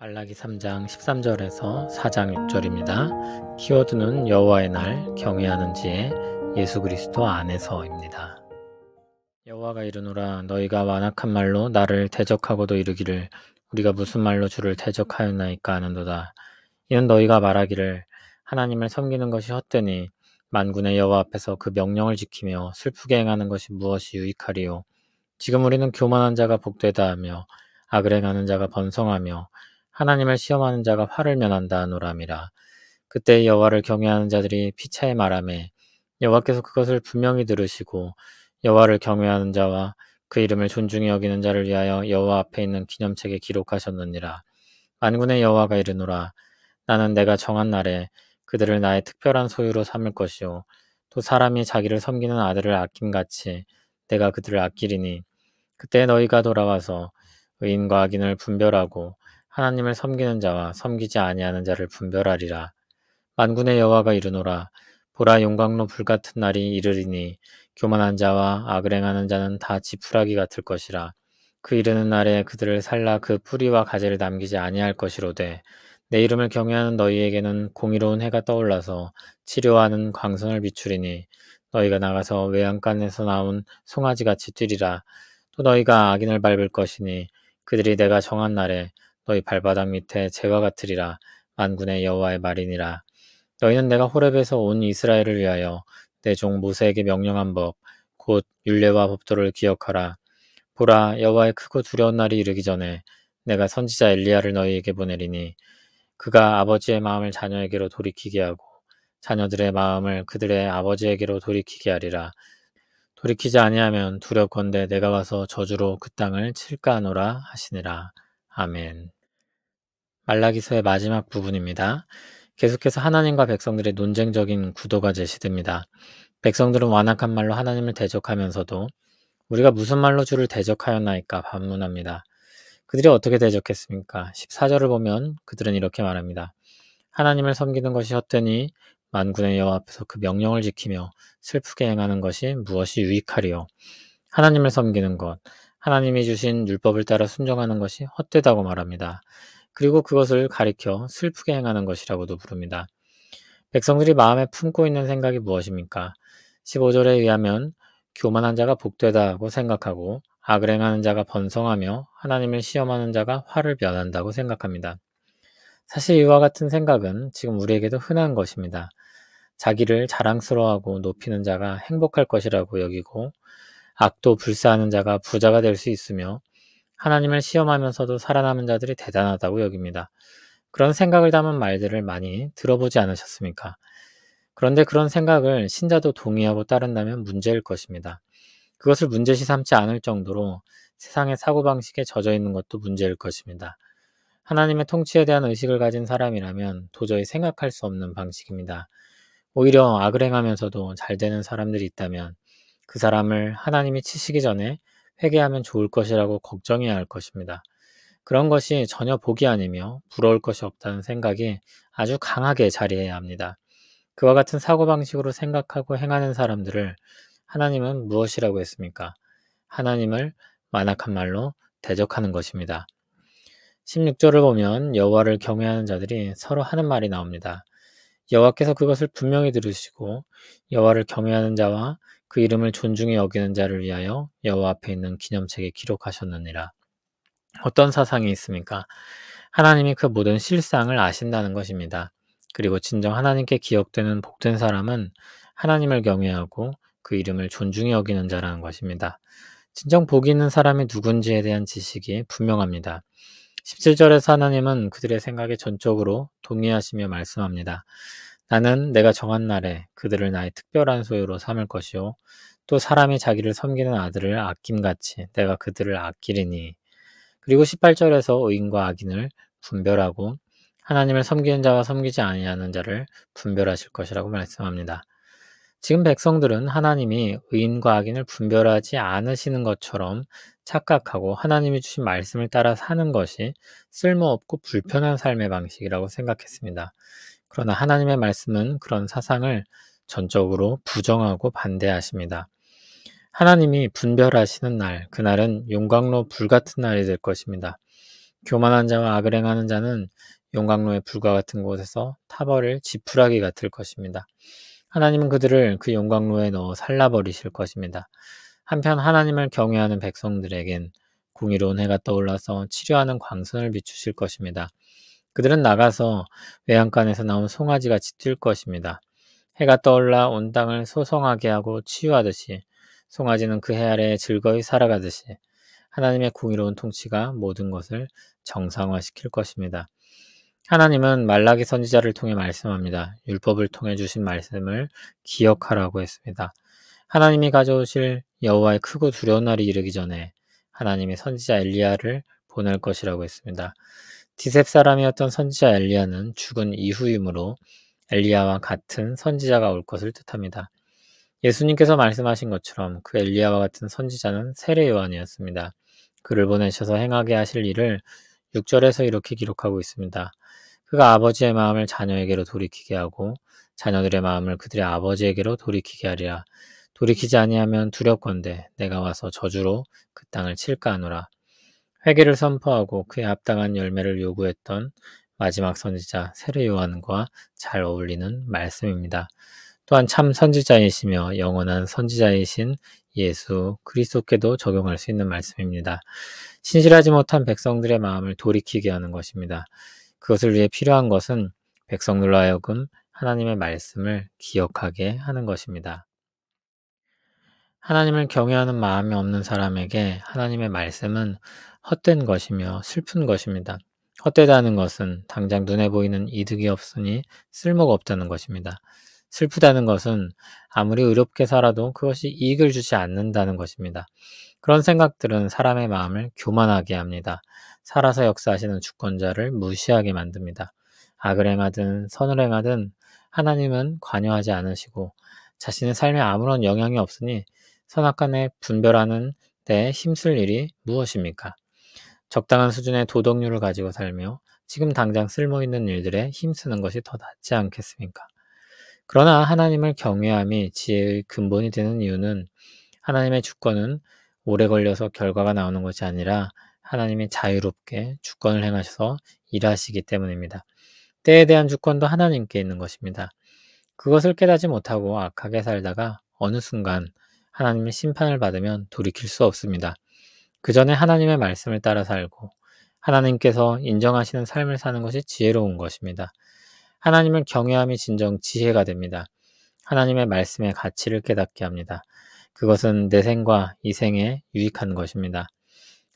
말라기 3장 13절에서 4장 6절입니다. 키워드는 여호와의 날 경외하는 지혜 예수 그리스도 안에서입니다. 여호와가 이르노라 너희가 완악한 말로 나를 대적하고도 이르기를 우리가 무슨 말로 주를 대적하였나이까 하는도다. 이는 너희가 말하기를 하나님을 섬기는 것이 헛되니 만군의 여호와 앞에서 그 명령을 지키며 슬프게 행하는 것이 무엇이 유익하리요. 지금 우리는 교만한 자가 복되다 하며 악을 행하는 자가 번성하며 하나님을 시험하는 자가 화를 면한다 하노라미라. 그때 여호와를 경외하는 자들이 피차에 말하매 여호와께서 그것을 분명히 들으시고 여호와를 경외하는 자와 그 이름을 존중히 여기는 자를 위하여 여호와 앞에 있는 기념책에 기록하셨느니라. 만군의 여호와가 이르노라 나는 내가 정한 날에 그들을 나의 특별한 소유로 삼을 것이요 또 사람이 자기를 섬기는 아들을 아낌같이 내가 그들을 아끼리니 그때 너희가 돌아와서 의인과 악인을 분별하고 하나님을 섬기는 자와 섬기지 아니하는 자를 분별하리라. 만군의 여호와가 이르노라 보라 용광로 불같은 날이 이르리니 교만한 자와 악을 행하는 자는 다 지푸라기 같을 것이라. 그 이르는 날에 그들을 살라 그 뿌리와 가지를 남기지 아니할 것이로되 내 이름을 경외하는 너희에게는 공의로운 해가 떠올라서 치료하는 광선을 비추리니 너희가 나가서 외양간에서 나온 송아지같이 뛰리라. 또 너희가 악인을 밟을 것이니 그들이 내가 정한 날에 너희 발바닥 밑에 재와 같으리라. 만군의 여호와의 말이니라. 너희는 내가 호렙에서 온 이스라엘을 위하여 내 종 모세에게 명령한 법 곧 율례와 법도를 기억하라. 보라 여호와의 크고 두려운 날이 이르기 전에 내가 선지자 엘리야를 너희에게 보내리니 그가 아버지의 마음을 자녀에게로 돌이키게 하고 자녀들의 마음을 그들의 아버지에게로 돌이키게 하리라. 돌이키지 아니하면 두렵건대 내가 와서 저주로 그 땅을 칠까 하노라 하시니라. 아멘. 말라기서의 마지막 부분입니다. 계속해서 하나님과 백성들의 논쟁적인 구도가 제시됩니다. 백성들은 완악한 말로 하나님을 대적하면서도 우리가 무슨 말로 주를 대적하였나이까 반문합니다. 그들이 어떻게 대적했습니까? 14절을 보면 그들은 이렇게 말합니다. 하나님을 섬기는 것이 헛되니 만군의 여호와 앞에서 그 명령을 지키며 슬프게 행하는 것이 무엇이 유익하리요. 하나님을 섬기는 것, 하나님이 주신 율법을 따라 순종하는 것이 헛되다고 말합니다. 그리고 그것을 가리켜 슬프게 행하는 것이라고도 부릅니다. 백성들이 마음에 품고 있는 생각이 무엇입니까? 15절에 의하면 교만한 자가 복되다고 생각하고 악을 행하는 자가 번성하며 하나님을 시험하는 자가 화를 면한다고 생각합니다. 사실 이와 같은 생각은 지금 우리에게도 흔한 것입니다. 자기를 자랑스러워하고 높이는 자가 행복할 것이라고 여기고 악도 불사하는 자가 부자가 될 수 있으며 하나님을 시험하면서도 살아남은 자들이 대단하다고 여깁니다. 그런 생각을 담은 말들을 많이 들어보지 않으셨습니까? 그런데 그런 생각을 신자도 동의하고 따른다면 문제일 것입니다. 그것을 문제시 삼지 않을 정도로 세상의 사고방식에 젖어 있는 것도 문제일 것입니다. 하나님의 통치에 대한 의식을 가진 사람이라면 도저히 생각할 수 없는 방식입니다. 오히려 악을 행하면서도 잘 되는 사람들이 있다면 그 사람을 하나님이 치시기 전에 회개하면 좋을 것이라고 걱정해야 할 것입니다. 그런 것이 전혀 복이 아니며 부러울 것이 없다는 생각이 아주 강하게 자리해야 합니다. 그와 같은 사고방식으로 생각하고 행하는 사람들을 하나님은 무엇이라고 했습니까? 하나님을 완악한 말로 대적하는 것입니다. 16절을 보면 여호와를 경외하는 자들이 서로 하는 말이 나옵니다. 여호와께서 그것을 분명히 들으시고 여호와를 경외하는 자와 그 이름을 존중히 여기는 자를 위하여 여호와 앞에 있는 기념책에 기록하셨느니라. 어떤 사상이 있습니까? 하나님이 그 모든 실상을 아신다는 것입니다. 그리고 진정 하나님께 기억되는 복된 사람은 하나님을 경외하고 그 이름을 존중히 여기는 자라는 것입니다. 진정 복이 있는 사람이 누군지에 대한 지식이 분명합니다. 17절에서 하나님은 그들의 생각에 전적으로 동의하시며 말씀합니다. 나는 내가 정한 날에 그들을 나의 특별한 소유로 삼을 것이요 또 사람이 자기를 섬기는 아들을 아낌같이 내가 그들을 아끼리니. 그리고 18절에서 의인과 악인을 분별하고 하나님을 섬기는 자와 섬기지 아니하는 자를 분별하실 것이라고 말씀합니다. 지금 백성들은 하나님이 의인과 악인을 분별하지 않으시는 것처럼 착각하고 하나님이 주신 말씀을 따라 사는 것이 쓸모없고 불편한 삶의 방식이라고 생각했습니다. 그러나 하나님의 말씀은 그런 사상을 전적으로 부정하고 반대하십니다. 하나님이 분별하시는 날, 그날은 용광로 불같은 날이 될 것입니다. 교만한 자와 악을 행하는 자는 용광로의 불과 같은 곳에서 타버릴 지푸라기 같을 것입니다. 하나님은 그들을 그 용광로에 넣어 살라버리실 것입니다. 한편 하나님을 경외하는 백성들에겐 공의로운 해가 떠올라서 치료하는 광선을 비추실 것입니다. 그들은 나가서 외양간에서 나온 송아지같이 뛸 것입니다. 해가 떠올라 온 땅을 소성하게 하고 치유하듯이 송아지는 그 해 아래에 즐거이 살아가듯이 하나님의 공의로운 통치가 모든 것을 정상화시킬 것입니다. 하나님은 말라기 선지자를 통해 말씀합니다. 율법을 통해 주신 말씀을 기억하라고 했습니다. 하나님이 가져오실 여호와의 크고 두려운 날이 이르기 전에 하나님이 선지자 엘리야를 보낼 것이라고 했습니다. 디셉 사람이었던 선지자 엘리야는 죽은 이후이므로 엘리야와 같은 선지자가 올 것을 뜻합니다. 예수님께서 말씀하신 것처럼 그 엘리야와 같은 선지자는 세례 요한이었습니다. 그를 보내셔서 행하게 하실 일을 6절에서 이렇게 기록하고 있습니다. 그가 아버지의 마음을 자녀에게로 돌이키게 하고 자녀들의 마음을 그들의 아버지에게로 돌이키게 하리라. 돌이키지 아니하면 두렵건대 내가 와서 저주로 그 땅을 칠까 하노라. 회개를 선포하고 그에 합당한 열매를 요구했던 마지막 선지자 세례 요한과 잘 어울리는 말씀입니다. 또한 참 선지자이시며 영원한 선지자이신 예수 그리스도께도 적용할 수 있는 말씀입니다. 신실하지 못한 백성들의 마음을 돌이키게 하는 것입니다. 그것을 위해 필요한 것은 백성들로 하여금 하나님의 말씀을 기억하게 하는 것입니다. 하나님을 경외하는 마음이 없는 사람에게 하나님의 말씀은 헛된 것이며 슬픈 것입니다. 헛되다는 것은 당장 눈에 보이는 이득이 없으니 쓸모가 없다는 것입니다. 슬프다는 것은 아무리 의롭게 살아도 그것이 이익을 주지 않는다는 것입니다. 그런 생각들은 사람의 마음을 교만하게 합니다. 살아서 역사하시는 주권자를 무시하게 만듭니다. 악을 행하든 선을 행하든 하나님은 관여하지 않으시고 자신의 삶에 아무런 영향이 없으니 선악간에 분별하는 데 힘쓸 일이 무엇입니까? 적당한 수준의 도덕률을 가지고 살며 지금 당장 쓸모있는 일들에 힘쓰는 것이 더 낫지 않겠습니까? 그러나 하나님을 경외함이 지혜의 근본이 되는 이유는 하나님의 주권은 오래 걸려서 결과가 나오는 것이 아니라 하나님이 자유롭게 주권을 행하셔서 일하시기 때문입니다. 때에 대한 주권도 하나님께 있는 것입니다. 그것을 깨닫지 못하고 악하게 살다가 어느 순간 하나님의 심판을 받으면 돌이킬 수 없습니다. 그 전에 하나님의 말씀을 따라 살고 하나님께서 인정하시는 삶을 사는 것이 지혜로운 것입니다. 하나님을 경외함이 진정 지혜가 됩니다. 하나님의 말씀의 가치를 깨닫게 합니다. 그것은 내 생과 이 생에 유익한 것입니다.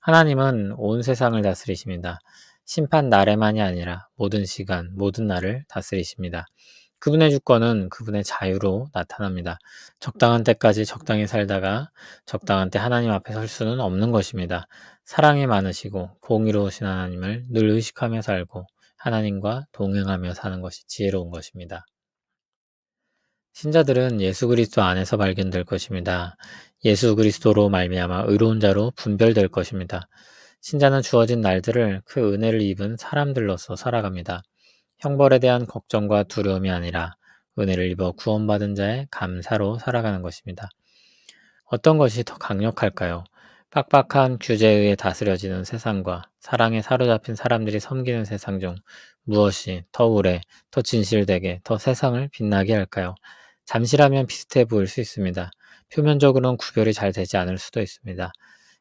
하나님은 온 세상을 다스리십니다. 심판 날에만이 아니라 모든 시간, 모든 날을 다스리십니다. 그분의 주권은 그분의 자유로 나타납니다. 적당한 때까지 적당히 살다가 적당한 때 하나님 앞에 설 수는 없는 것입니다. 사랑이 많으시고 공의로우신 하나님을 늘 의식하며 살고 하나님과 동행하며 사는 것이 지혜로운 것입니다. 신자들은 예수 그리스도 안에서 발견될 것입니다. 예수 그리스도로 말미암아 의로운 자로 분별될 것입니다. 신자는 주어진 날들을 그 은혜를 입은 사람들로서 살아갑니다. 형벌에 대한 걱정과 두려움이 아니라 은혜를 입어 구원받은 자의 감사로 살아가는 것입니다. 어떤 것이 더 강력할까요? 빡빡한 규제에 의해 다스려지는 세상과 사랑에 사로잡힌 사람들이 섬기는 세상 중 무엇이 더 오래, 더 진실되게, 더 세상을 빛나게 할까요? 잠시라면 비슷해 보일 수 있습니다. 표면적으로는 구별이 잘 되지 않을 수도 있습니다.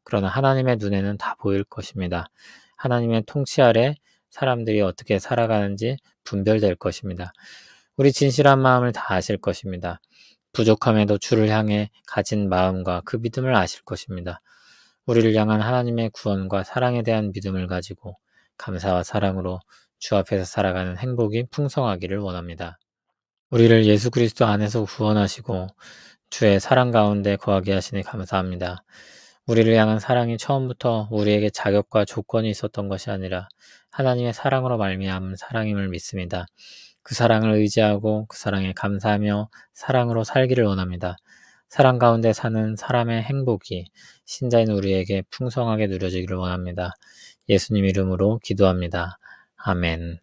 그러나 하나님의 눈에는 다 보일 것입니다. 하나님의 통치 아래 사람들이 어떻게 살아가는지 분별될 것입니다. 우리 진실한 마음을 다 아실 것입니다. 부족함에도 주를 향해 가진 마음과 그 믿음을 아실 것입니다. 우리를 향한 하나님의 구원과 사랑에 대한 믿음을 가지고 감사와 사랑으로 주 앞에서 살아가는 행복이 풍성하기를 원합니다. 우리를 예수 그리스도 안에서 구원하시고 주의 사랑 가운데 거하게 하시니 감사합니다. 우리를 향한 사랑이 처음부터 우리에게 자격과 조건이 있었던 것이 아니라 하나님의 사랑으로 말미암은 사랑임을 믿습니다. 그 사랑을 의지하고 그 사랑에 감사하며 사랑으로 살기를 원합니다. 사랑 가운데 사는 사람의 행복이 신자인 우리에게 풍성하게 누려지기를 원합니다. 예수님 이름으로 기도합니다. 아멘.